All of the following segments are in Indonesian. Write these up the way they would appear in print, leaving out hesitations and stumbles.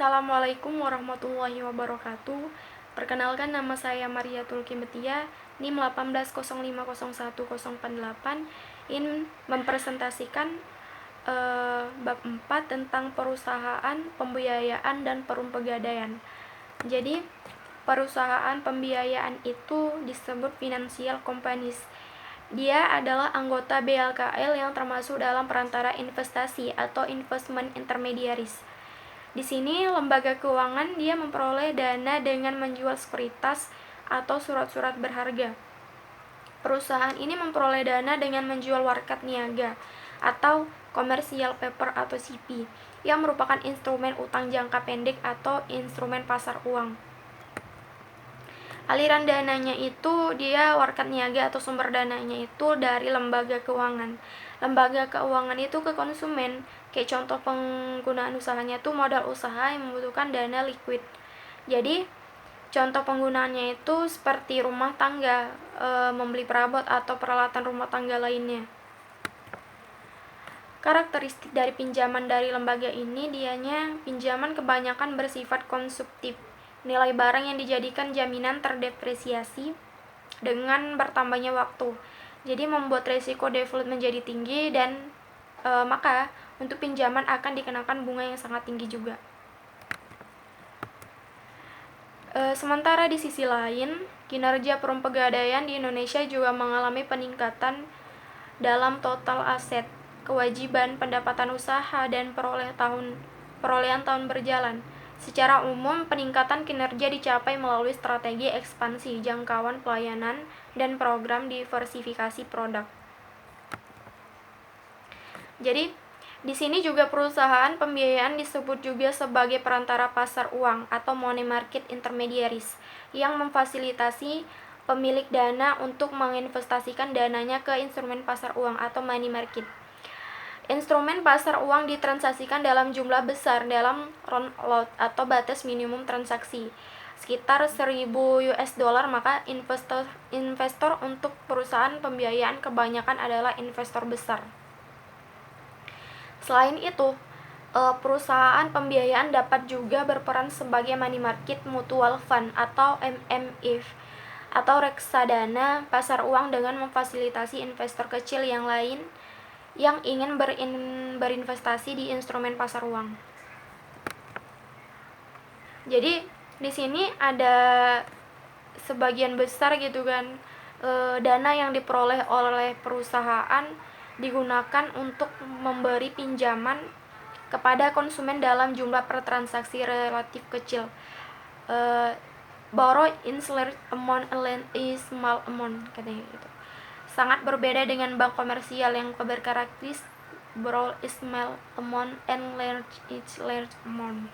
Assalamualaikum warahmatullahi wabarakatuh. Perkenalkan, nama saya Maria Tulkimetia, NIM 18050148, ingin mempresentasikan bab 4 tentang perusahaan, pembiayaan, dan pegadaian. Jadi, perusahaan pembiayaan itu disebut financial companies. Dia adalah anggota BLKL yang termasuk dalam perantara investasi atau investment intermediaries. Di sini lembaga keuangan dia memperoleh dana dengan menjual sekuritas atau surat-surat berharga. Perusahaan ini memperoleh dana dengan menjual warkat niaga atau commercial paper atau CP, yang merupakan instrumen utang jangka pendek atau instrumen pasar uang. Aliran dananya itu dia warkat niaga atau sumber dananya itu dari lembaga keuangan. Lembaga keuangan itu ke konsumen. Kayak contoh penggunaan usahanya itu modal usaha yang membutuhkan dana liquid. Jadi contoh penggunaannya itu seperti rumah tangga, membeli perabot atau peralatan rumah tangga lainnya. Karakteristik dari pinjaman dari lembaga ini, dianya pinjaman kebanyakan bersifat konsumtif. Nilai barang yang dijadikan jaminan terdepresiasi dengan bertambahnya waktu. Jadi membuat resiko default menjadi tinggi dan maka untuk pinjaman akan dikenakan bunga yang sangat tinggi juga. Sementara di sisi lain, kinerja pegadaian di Indonesia juga mengalami peningkatan dalam total aset, kewajiban, pendapatan usaha, dan perolehan tahun berjalan. Secara umum, peningkatan kinerja dicapai melalui strategi ekspansi jangkauan pelayanan dan program diversifikasi produk. Jadi, di sini juga perusahaan pembiayaan disebut juga sebagai perantara pasar uang atau money market intermediaries yang memfasilitasi pemilik dana untuk menginvestasikan dananya ke instrumen pasar uang atau money market. Instrumen pasar uang ditransaksikan dalam jumlah besar dalam round lot atau batas minimum transaksi sekitar 1.000 US dollar, maka investor untuk perusahaan pembiayaan kebanyakan adalah investor besar. Selain itu, perusahaan pembiayaan dapat juga berperan sebagai money market mutual fund atau MMF atau reksadana pasar uang dengan memfasilitasi investor kecil yang lain yang ingin berinvestasi di instrumen pasar uang. Jadi di sini ada sebagian besar gitu kan dana yang diperoleh oleh perusahaan digunakan untuk memberi pinjaman kepada konsumen dalam jumlah per transaksi relatif kecil. Borrow in large amount and lend in small amount, katanya gitu. Sangat berbeda dengan bank komersial yang berkarakteristik borrow in small amount and lend in large amount.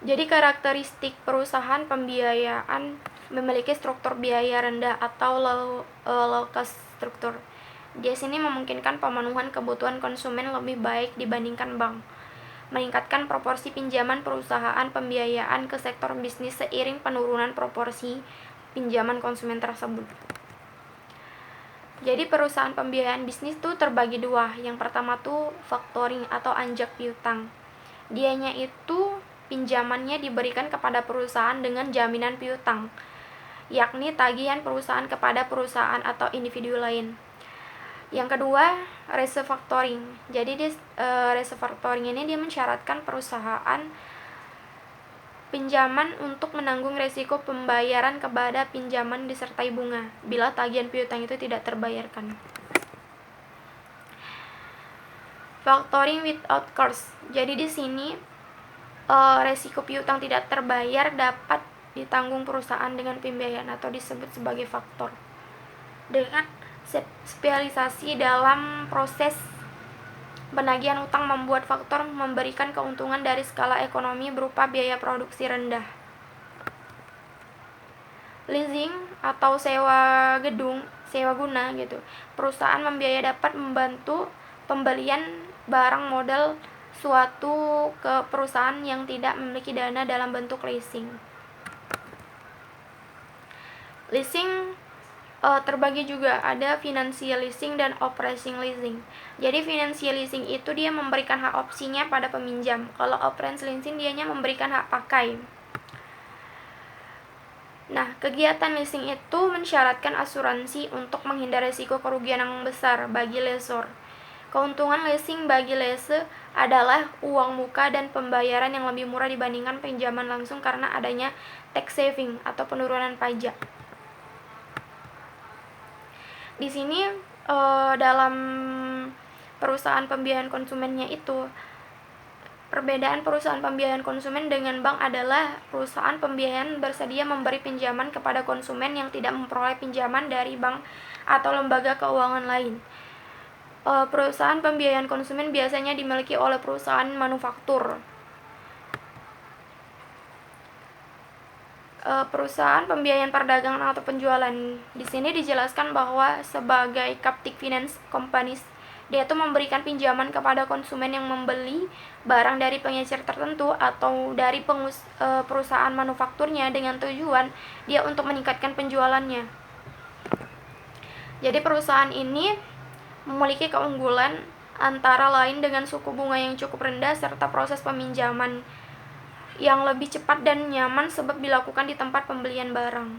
Jadi karakteristik perusahaan pembiayaan memiliki struktur biaya rendah atau low cost struktur. Di sini memungkinkan pemenuhan kebutuhan konsumen lebih baik dibandingkan bank, meningkatkan proporsi pinjaman perusahaan pembiayaan ke sektor bisnis seiring penurunan proporsi pinjaman konsumen tersebut. Jadi perusahaan pembiayaan bisnis tuh terbagi dua. Yang pertama tuh factoring atau anjak piutang. Dianya itu pinjamannya diberikan kepada perusahaan dengan jaminan piutang, yakni tagihan perusahaan kepada perusahaan atau individu lain. Yang kedua, reserve factoring. Jadi reserve factoring ini dia mensyaratkan perusahaan pinjaman untuk menanggung resiko pembayaran kepada pinjaman disertai bunga bila tagihan piutang itu tidak terbayarkan. Factoring without cost. Jadi di sini resiko piutang tidak terbayar dapat ditanggung perusahaan dengan pembiayaan atau disebut sebagai faktor. Dengan spesialisasi dalam proses penagihan utang membuat faktor memberikan keuntungan dari skala ekonomi berupa biaya produksi rendah. Leasing atau sewa gedung, sewa guna gitu. Perusahaan membiayai dapat membantu pembelian barang modal suatu ke perusahaan yang tidak memiliki dana dalam bentuk leasing. Leasing terbagi juga, ada financial leasing dan operating leasing. Jadi financial leasing itu dia memberikan hak opsinya pada peminjam. Kalau operating leasing dianya memberikan hak pakai. Nah, kegiatan leasing itu mensyaratkan asuransi untuk menghindari risiko kerugian yang besar bagi lessor. Keuntungan leasing bagi lessee adalah uang muka dan pembayaran yang lebih murah dibandingkan pinjaman langsung karena adanya tax saving atau penurunan pajak. Di sini dalam perusahaan pembiayaan konsumennya itu, perbedaan perusahaan pembiayaan konsumen dengan bank adalah perusahaan pembiayaan bersedia memberi pinjaman kepada konsumen yang tidak memperoleh pinjaman dari bank atau lembaga keuangan lain. Perusahaan pembiayaan konsumen biasanya dimiliki oleh perusahaan manufaktur. Perusahaan pembiayaan perdagangan atau penjualan. Di sini dijelaskan bahwa sebagai captive finance companies, dia itu memberikan pinjaman kepada konsumen yang membeli barang dari pengecer tertentu atau dari perusahaan manufakturnya dengan tujuan dia untuk meningkatkan penjualannya. Jadi perusahaan ini memiliki keunggulan antara lain dengan suku bunga yang cukup rendah serta proses peminjaman yang lebih cepat dan nyaman sebab dilakukan di tempat pembelian barang.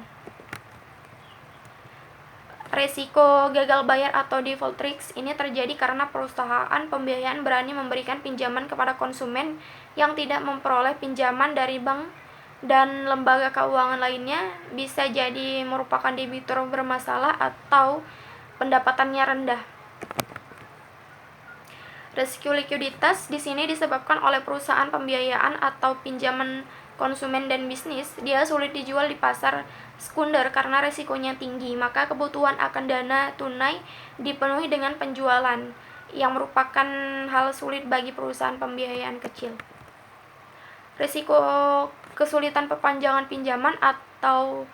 Resiko gagal bayar atau default risk ini terjadi karena perusahaan pembiayaan berani memberikan pinjaman kepada konsumen yang tidak memperoleh pinjaman dari bank dan lembaga keuangan lainnya, bisa jadi merupakan debitur bermasalah atau pendapatannya rendah. Risiko likuiditas di sini disebabkan oleh perusahaan pembiayaan atau pinjaman konsumen dan bisnis. Dia sulit dijual di pasar sekunder karena risikonya tinggi, maka kebutuhan akan dana tunai dipenuhi dengan penjualan, yang merupakan hal sulit bagi perusahaan pembiayaan kecil. Risiko kesulitan perpanjangan pinjaman atau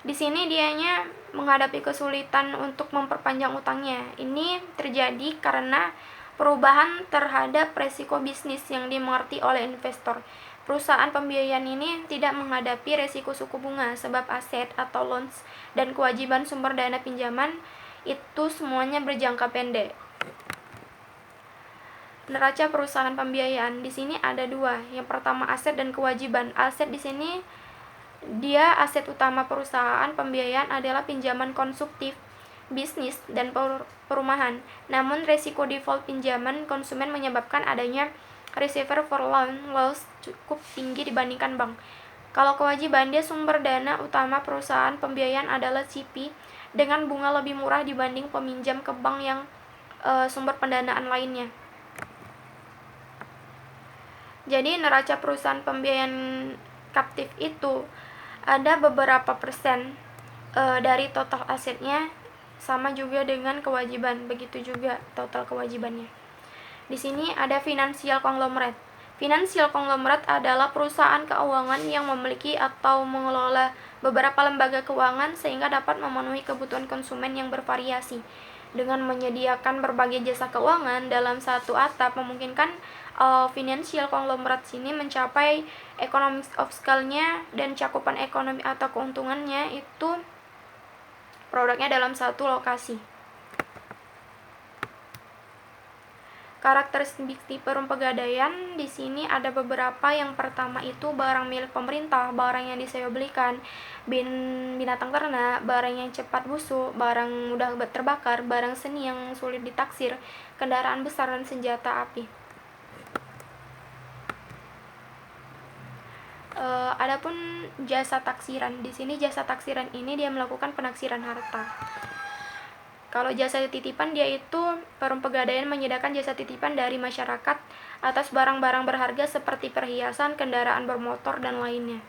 di sini dianya menghadapi kesulitan untuk memperpanjang utangnya. Ini terjadi karena perubahan terhadap resiko bisnis yang dimengerti oleh investor. Perusahaan pembiayaan ini tidak menghadapi resiko suku bunga sebab aset atau loans dan kewajiban sumber dana pinjaman itu semuanya berjangka pendek. Neraca perusahaan pembiayaan di sini ada dua. Yang pertama aset dan kewajiban. Aset di sini dia aset utama perusahaan pembiayaan adalah pinjaman konsumtif, bisnis, dan perumahan. Namun resiko default pinjaman konsumen menyebabkan adanya receiver for loan loss cukup tinggi dibandingkan bank. Kalau kewajiban, dia sumber dana utama perusahaan pembiayaan adalah CP dengan bunga lebih murah dibanding peminjam ke bank yang sumber pendanaan lainnya. Jadi neraca perusahaan pembiayaan kaptif itu ada beberapa persen dari total asetnya, sama juga dengan kewajiban, begitu juga total kewajibannya. Di sini ada financial conglomerate. Financial conglomerate adalah perusahaan keuangan yang memiliki atau mengelola beberapa lembaga keuangan sehingga dapat memenuhi kebutuhan konsumen yang bervariasi. Dengan menyediakan berbagai jasa keuangan dalam satu atap, memungkinkan financial conglomerate sini mencapai economies of scale-nya dan cakupan ekonomi atau keuntungannya itu produknya dalam satu lokasi. Karakteristik tipe pegadaian di sini ada beberapa. Yang pertama itu barang milik pemerintah, barang yang disewa-belikan, binatang ternak, barang yang cepat busuk, barang mudah terbakar, barang seni yang sulit ditaksir, kendaraan besar, dan senjata api. Adapun jasa taksiran, di sini jasa taksiran ini dia melakukan penaksiran harta. Kalau jasa titipan, dia itu perum pegadaian menyediakan jasa titipan dari masyarakat atas barang-barang berharga seperti perhiasan, kendaraan bermotor, dan lainnya.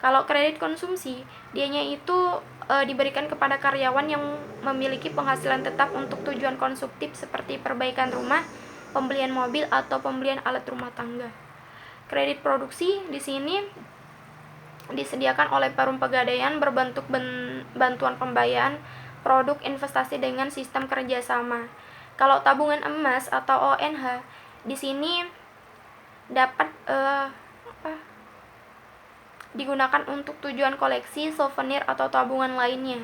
Kalau kredit konsumsi, dianya itu diberikan kepada karyawan yang memiliki penghasilan tetap untuk tujuan konsumtif seperti perbaikan rumah, pembelian mobil, atau pembelian alat rumah tangga. Kredit produksi di sini disediakan oleh perum pegadaian berbentuk bantuan pembayaran produk investasi dengan sistem kerjasama. Kalau tabungan emas atau ONH di sini dapat digunakan untuk tujuan koleksi, souvenir, atau tabungan lainnya.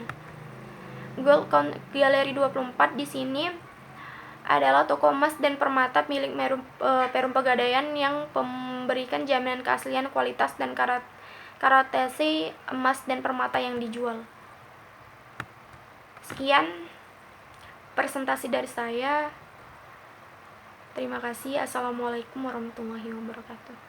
Gold Gallery 24 di sini adalah toko emas dan permata milik Perum Pegadaian yang memberikan jaminan keaslian, kualitas, dan karatasi emas dan permata yang dijual. Sekian presentasi dari saya. Terima kasih. Assalamualaikum warahmatullahi wabarakatuh.